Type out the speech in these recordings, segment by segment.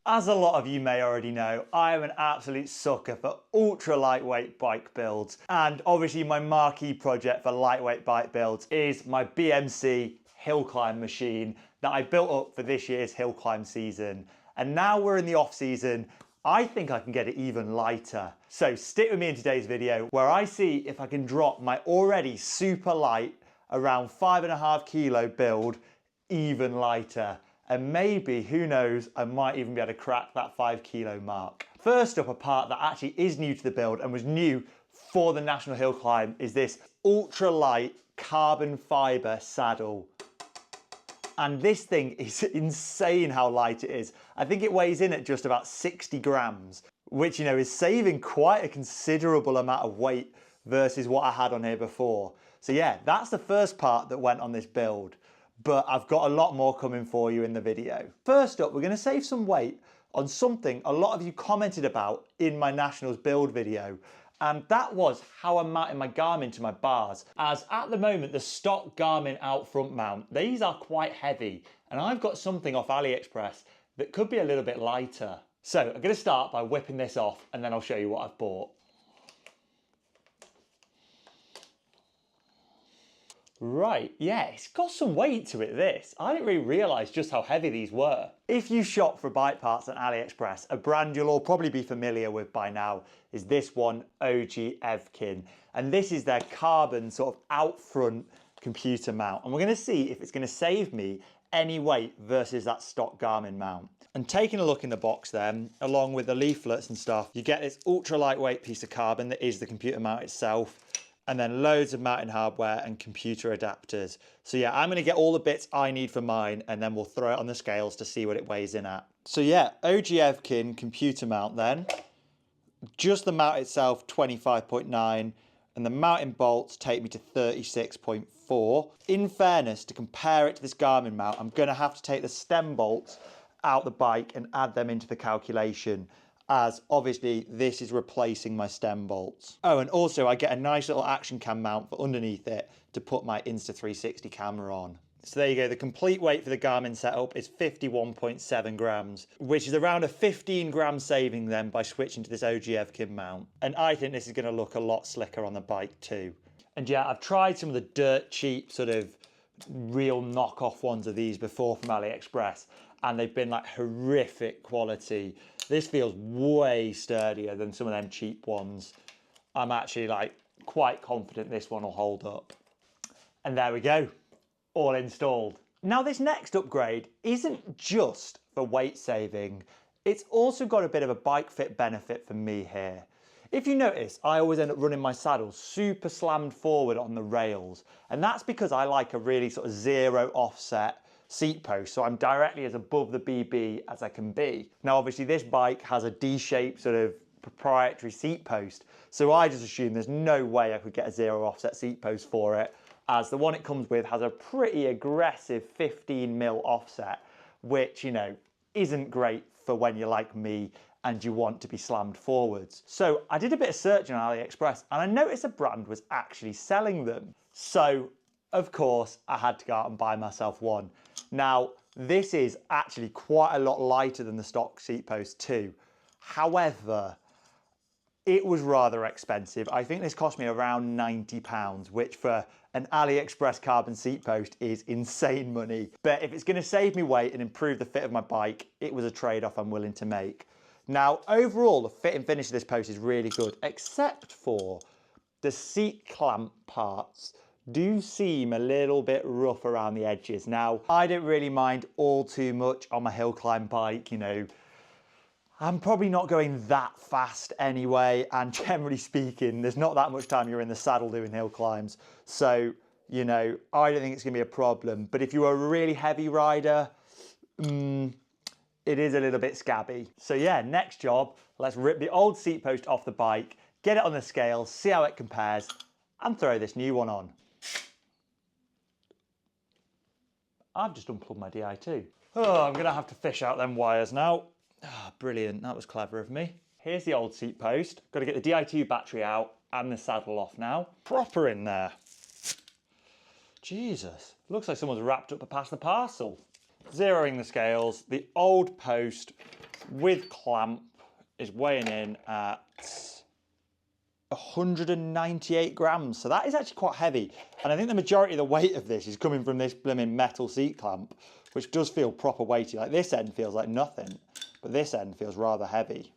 As a lot of you may already know, I am an absolute sucker for ultra lightweight bike builds. And obviously my marquee project for lightweight bike builds is my BMC hill climb machine that I built up for this year's hill climb season. And now we're in the off season, I think I can get it even lighter. So stick with me in today's video where I see if I can drop my already super light, around 5.5 kilo build even lighter. And maybe, who knows, I might even be able to crack that 5 kilo mark. First up, a part that actually is new to the build and was new for the National Hill Climb is this ultra light carbon fiber saddle. And this thing is insane how light it is. I think it weighs in at just about 60 grams, which, you know, is saving quite a considerable amount of weight versus what I had on here before. So yeah, that's the first part that went on this build. But I've got a lot more coming for you in the video. First up, we're going to save some weight on something a lot of you commented about in my Nationals build video, and that was how I'm mounting my Garmin to my bars. As at the moment, the stock Garmin out front mount, these are quite heavy, and I've got something off AliExpress that could be a little bit lighter. So I'm going to start by whipping this off, and then I'll show you what I've bought. Right, yeah, it's got some weight to it, this. I didn't really realise just how heavy these were. If you shop for bike parts on AliExpress, a brand you'll all probably be familiar with by now is this one, OG-Evkin. And this is their carbon sort of out front computer mount. And we're going to see if it's going to save me any weight versus that stock Garmin mount. And taking a look in the box then, along with the leaflets and stuff, you get this ultra lightweight piece of carbon that is the computer mount itself. And then loads of mounting hardware and computer adapters. So yeah, I'm gonna get all the bits I need for mine and then we'll throw it on the scales to see what it weighs in at. So yeah, OG-Evkin computer mount then. Just the mount itself, 25.9, and the mounting bolts take me to 36.4. In fairness, to compare it to this Garmin mount, I'm gonna have to take the stem bolts out the bike and add them into the calculation, as obviously this is replacing my stem bolts. Oh, and also I get a nice little action cam mount for underneath it to put my Insta360 camera on. So there you go, the complete weight for the Garmin setup is 51.7 grams, which is around a 15 gram saving then by switching to this OG-Evkin mount. And I think this is gonna look a lot slicker on the bike too. And yeah, I've tried some of the dirt cheap sort of real knockoff ones of these before from AliExpress, and they've been like horrific quality. This feels way sturdier than some of them cheap ones. I'm actually like quite confident this one will hold up. And there we go, all installed. Now this next upgrade isn't just for weight saving, it's also got a bit of a bike fit benefit for me here. If you notice, I always end up running my saddle super slammed forward on the rails, and that's because I like a really sort of zero offset seat post, so I'm directly as above the BB as I can be. Now obviously this bike has a D-shaped sort of proprietary seat post, so I just assume there's no way I could get a zero offset seat post for it, as the one it comes with has a pretty aggressive 15mm offset, which, you know, isn't great for when you're like me and you want to be slammed forwards. So I did a bit of searching on AliExpress and I noticed a brand was actually selling them. So of course I had to go out and buy myself one. Now this is actually quite a lot lighter than the stock seat post too. However, it was rather expensive. I think this cost me around £90, which for an AliExpress carbon seat post is insane money. But if it's going to save me weight and improve the fit of my bike, it was a trade-off I'm willing to make. Now, overall, the fit and finish of this post is really good, except for the seat clamp parts do seem a little bit rough around the edges. Now, I don't really mind all too much on my hill climb bike, you know. I'm probably not going that fast anyway, and generally speaking, there's not that much time you're in the saddle doing hill climbs. So, you know, I don't think it's gonna be a problem. But if you're a really heavy rider, it is a little bit scabby. So yeah, next job, let's rip the old seat post off the bike, get it on the scale, see how it compares, and throw this new one on. I've just unplugged my Di2. Oh, I'm gonna have to fish out them wires now. Ah, brilliant, that was clever of me. Here's the old seat post. Got to get the Di2 battery out and the saddle off now. Proper in there. Jesus, looks like someone's wrapped up a past the parcel. Zeroing the scales, the old post with clamp is weighing in at 198 grams. So that is actually quite heavy. And I think the majority of the weight of this is coming from this blooming metal seat clamp, which does feel proper weighty. Like this end feels like nothing, but this end feels rather heavy.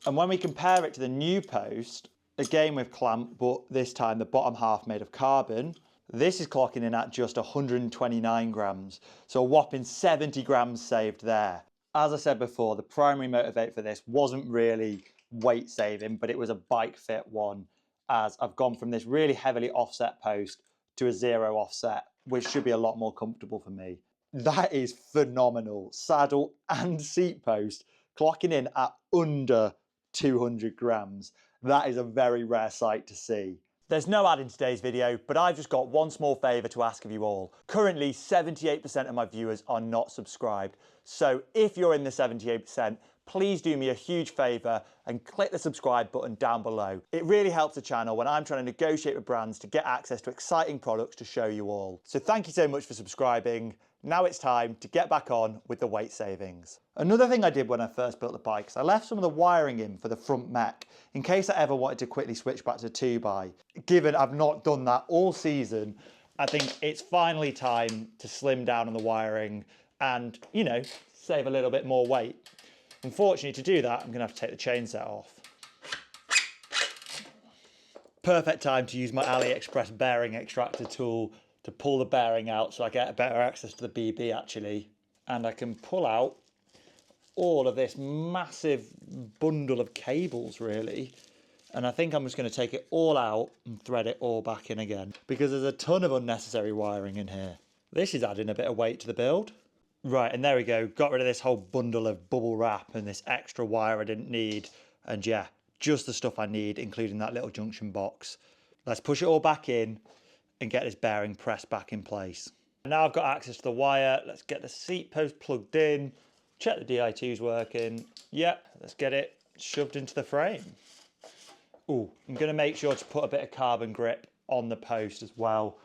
And when we compare it to the new post, again with clamp, but this time the bottom half made of carbon, this is clocking in at just 129 grams. So a whopping 70 grams saved there. As I said before, the primary motivate for this wasn't really weight saving, but it was a bike fit one, as I've gone from this really heavily offset post to a zero offset, which should be a lot more comfortable for me. That is phenomenal. Saddle and seat post clocking in at under 200 grams. That is a very rare sight to see. There's no ad in today's video, but I've just got one small favour to ask of you all. Currently, 78% of my viewers are not subscribed. So if you're in the 78%, please do me a huge favour and click the subscribe button down below. It really helps the channel when I'm trying to negotiate with brands to get access to exciting products to show you all. So thank you so much for subscribing. Now it's time to get back on with the weight savings. Another thing I did when I first built the bike is I left some of the wiring in for the front mech in case I ever wanted to quickly switch back to 2x. Given I've not done that all season, I think it's finally time to slim down on the wiring and, you know, save a little bit more weight. Unfortunately, to do that, I'm going to have to take the chain set off. Perfect time to use my AliExpress bearing extractor tool to pull the bearing out so I get better access to the BB actually. And I can pull out all of this massive bundle of cables really. And I think I'm just going to take it all out and thread it all back in again because there's a ton of unnecessary wiring in here. This is adding a bit of weight to the build. Right, and there we go. Got rid of this whole bundle of bubble wrap and this extra wire I didn't need. And yeah, just the stuff I need, including that little junction box. Let's push it all back in and get this bearing pressed back in place. Now I've got access to the wire. Let's get the seat post plugged in. Check the Di2's working. Yep, let's get it shoved into the frame. Ooh, I'm going to make sure to put a bit of carbon grip on the post as well,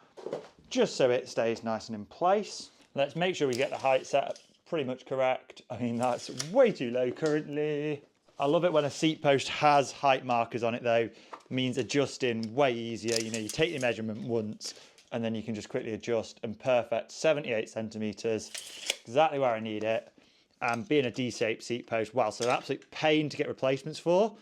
just so it stays nice and in place. Let's make sure we get the height set up pretty much correct. I mean, that's way too low currently. I love it when a seat post has height markers on it though. It means adjusting way easier. You know, you take your measurement once and then you can just quickly adjust and perfect. 78 centimeters, exactly where I need it. And being a D-shaped seat post, wow, so an absolute pain to get replacements for.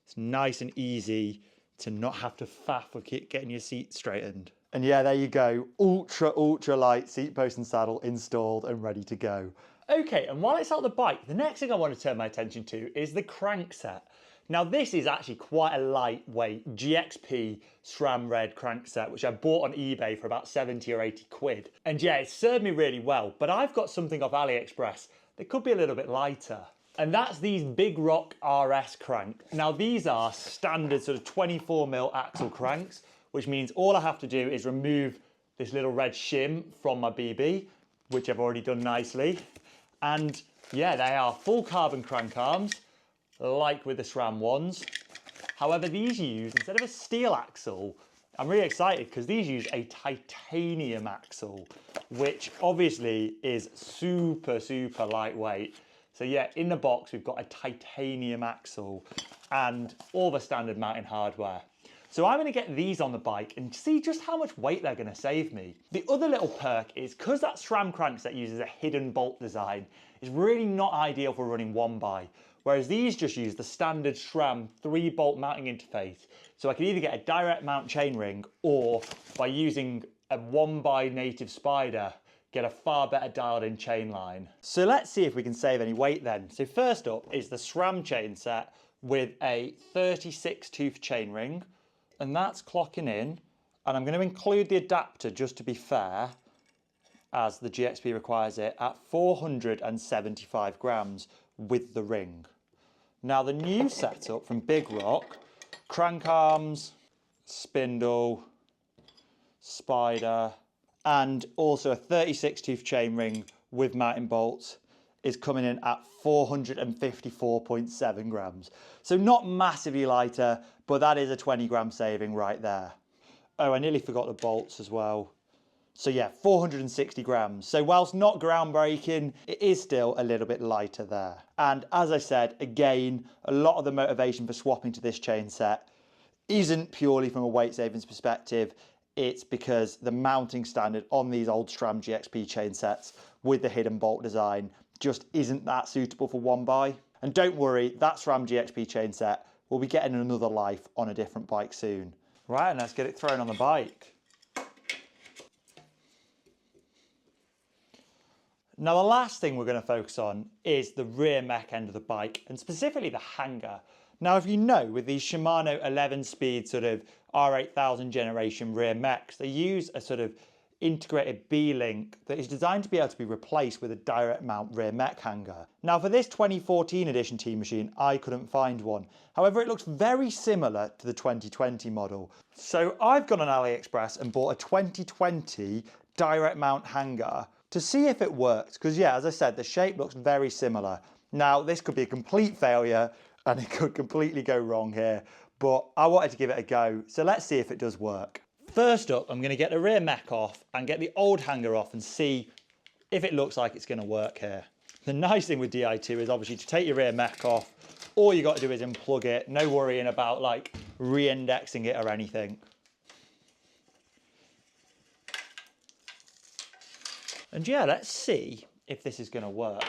It's nice and easy to not have to faff with getting your seat straightened. And yeah, there you go. Ultra light seat post and saddle installed and ready to go. Okay, and while it's out the bike, the next thing I want to turn my attention to is the crankset. Now this is actually quite a lightweight GXP SRAM red crankset, which I bought on eBay for about 70 or 80 quid. And yeah, it served me really well, but I've got something off AliExpress that could be a little bit lighter. And that's these Big Rock RS crank. Now these are standard sort of 24mm axle cranks, which means all I have to do is remove this little red shim from my BB, which I've already done nicely. And yeah, they are full carbon crank arms, like with the SRAM ones. However, these use, instead of a steel axle, I'm really excited because these use a titanium axle, which obviously is super lightweight. So yeah, in the box, we've got a titanium axle and all the standard mounting hardware. So I'm going to get these on the bike and see just how much weight they're going to save me. The other little perk is because that SRAM crankset uses a hidden bolt design, it's really not ideal for running 1x, whereas these just use the standard SRAM 3-bolt mounting interface. So I can either get a direct mount chainring or by using a 1x native spider, get a far better dialed in chain line. So let's see if we can save any weight then. So first up is the SRAM chain set with a 36 tooth chainring. And that's clocking in, and I'm going to include the adapter just to be fair, as the GXP requires it, at 475 grams with the ring. Now the new setup from Big Rock, crank arms, spindle, spider, and also a 36 tooth chain ring with mounting bolts is coming in at 454.7 grams. So not massively lighter, but that is a 20 gram saving right there. Oh, I nearly forgot the bolts as well. So yeah, 460 grams. So whilst not groundbreaking, it is still a little bit lighter there. And as I said, again, a lot of the motivation for swapping to this chain set isn't purely from a weight savings perspective. It's because the mounting standard on these old SRAM GXP chain sets with the hidden bolt design just isn't that suitable for one buy. And don't worry, that SRAM GXP chain set will be getting another life on a different bike soon. Right, and let's get it thrown on the bike. Now the last thing we're going to focus on is the rear mech end of the bike, and specifically the hanger. Now if you know, with these Shimano 11-speed sort of R8000 generation rear mechs, they use a sort of integrated B-link that is designed to be able to be replaced with a direct mount rear mech hanger. Now for this 2014 edition Team Machine, I couldn't find one. However, it looks very similar to the 2020 model. So I've gone on AliExpress and bought a 2020 direct mount hanger to see if it works, because yeah, as I said, the shape looks very similar. Now this could be a complete failure and it could completely go wrong here, but I wanted to give it a go, so let's see if it does work. First up, I'm going to get the rear mech off and get the old hanger off and see if it looks like it's going to work here. The nice thing with Di2 is obviously to take your rear mech off, all you got to do is unplug it, no worrying about like re-indexing it or anything. And yeah, let's see if this is going to work.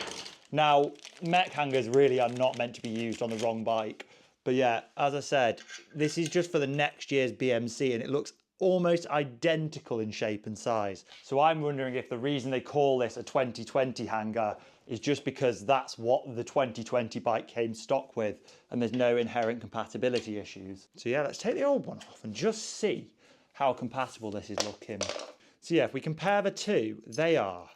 Now, mech hangers really are not meant to be used on the wrong bike. But yeah, as I said, this is just for the next year's BMC and it looks almost identical in shape and size. So I'm wondering if the reason they call this a 2020 hanger is just because that's what the 2020 bike came stock with and there's no inherent compatibility issues. So yeah, let's take the old one off and just see how compatible this is looking. So yeah, if we compare the two, they are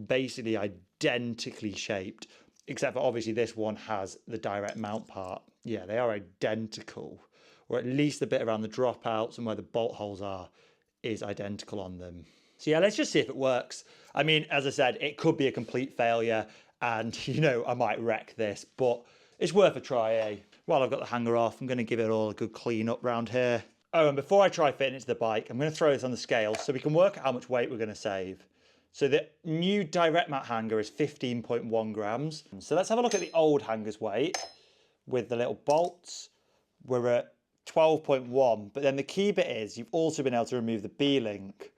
basically identically shaped, except for obviously this one has the direct mount part. Yeah, they are identical, or at least the bit around the dropouts and where the bolt holes are is identical on them. So yeah, let's just see if it works. I mean, as I said, it could be a complete failure and you know, I might wreck this, but it's worth a try, eh? While I've got the hanger off, I'm gonna give it all a good clean up round here. Oh, and before I try fitting it to the bike, I'm going to throw this on the scale so we can work out how much weight we're going to save. So the new direct mount hanger is 15.1 grams. So let's have a look at the old hanger's weight with the little bolts. We're at 12.1, but then the key bit is you've also been able to remove the B-link,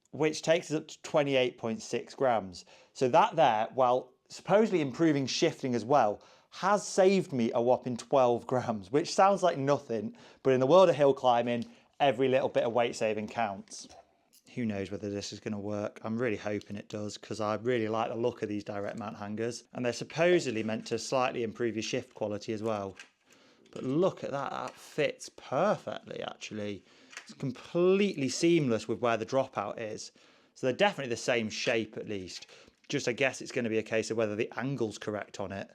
which takes us up to 28.6 grams. So that there, while supposedly improving shifting as well, has saved me a whopping 12 grams, which sounds like nothing, but in the world of hill climbing, every little bit of weight saving counts. Who knows whether this is going to work? I'm really hoping it does, because I really like the look of these direct mount hangers, and they're supposedly meant to slightly improve your shift quality as well. But look at that, that fits perfectly actually. It's completely seamless with where the dropout is. So they're definitely the same shape at least. Just I guess it's going to be a case of whether the angle's correct on it,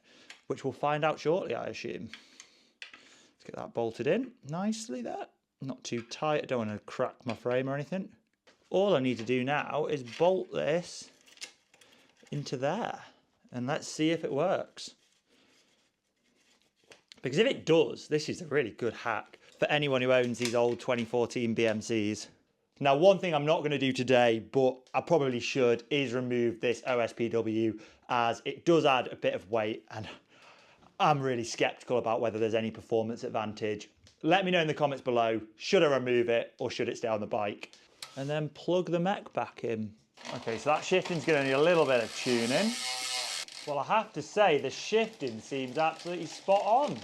which we'll find out shortly, I assume. Let's get that bolted in nicely there. Not too tight, I don't want to crack my frame or anything. All I need to do now is bolt this into there. And let's see if it works. Because if it does, this is a really good hack for anyone who owns these old 2014 BMCs. Now, one thing I'm not going to do today, but I probably should, is remove this OSPW, as it does add a bit of weight and I'm really skeptical about whether there's any performance advantage. Let me know in the comments below, should I remove it or should it stay on the bike? And then plug the mech back in. Okay, so that shifting's going to need a little bit of tuning. Well, I have to say the shifting seems absolutely spot on.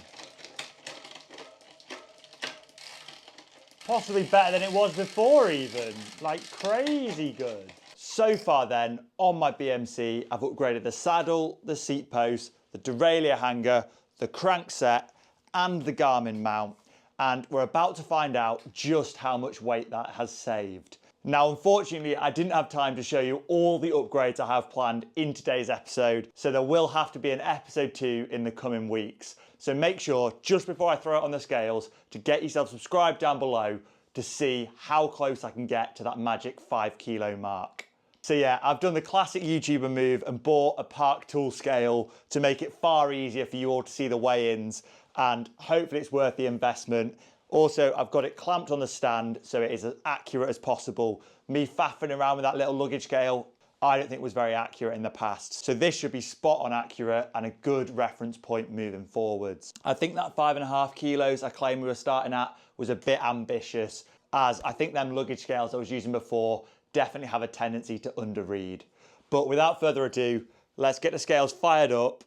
Possibly better than it was before even, like crazy good. So far then, on my BMC, I've upgraded the saddle, the seat post, the derailleur hanger, the crankset, and the Garmin mount. And we're about to find out just how much weight that has saved. Now, unfortunately, I didn't have time to show you all the upgrades I have planned in today's episode, so there will have to be an episode 2 in the coming weeks. So make sure, just before I throw it on the scales, to get yourself subscribed down below to see how close I can get to that magic 5 kilo mark. So yeah, I've done the classic YouTuber move and bought a Park Tool scale to make it far easier for you all to see the weigh-ins, and hopefully it's worth the investment. Also, I've got it clamped on the stand so it is as accurate as possible. Me faffing around with that little luggage scale, I don't think was very accurate in the past. So this should be spot on accurate and a good reference point moving forwards. I think that 5.5 kilos I claimed we were starting at was a bit ambitious, as I think them luggage scales I was using before definitely have a tendency to underread. But without further ado, let's get the scales fired up,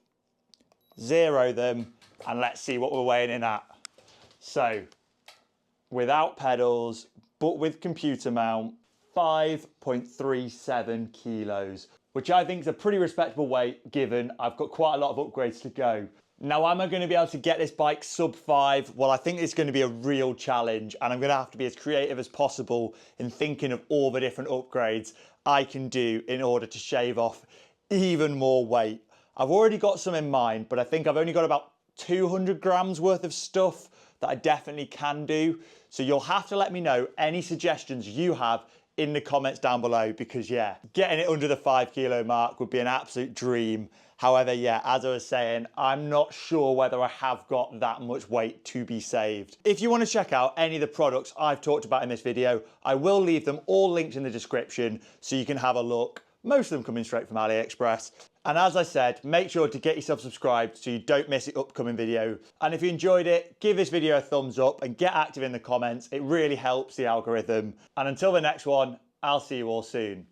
zero them, and let's see what we're weighing in at. So, without pedals, but with computer mount, 5.37 kilos, which I think is a pretty respectable weight given I've got quite a lot of upgrades to go. Now, am I going to be able to get this bike sub 5? Well, I think it's going to be a real challenge, and I'm going to have to be as creative as possible in thinking of all the different upgrades I can do in order to shave off even more weight. I've already got some in mind, but I think I've only got about 200 grams worth of stuff that I definitely can do. So you'll have to let me know any suggestions you have in the comments down below, because yeah, getting it under the 5 kilo mark would be an absolute dream. However, yeah, as I was saying, I'm not sure whether I have got that much weight to be saved. If you want to check out any of the products I've talked about in this video, I will leave them all linked in the description so you can have a look. Most of them coming straight from AliExpress. And as I said, make sure to get yourself subscribed so you don't miss the upcoming video. And if you enjoyed it, give this video a thumbs up and get active in the comments. It really helps the algorithm. And until the next one, I'll see you all soon.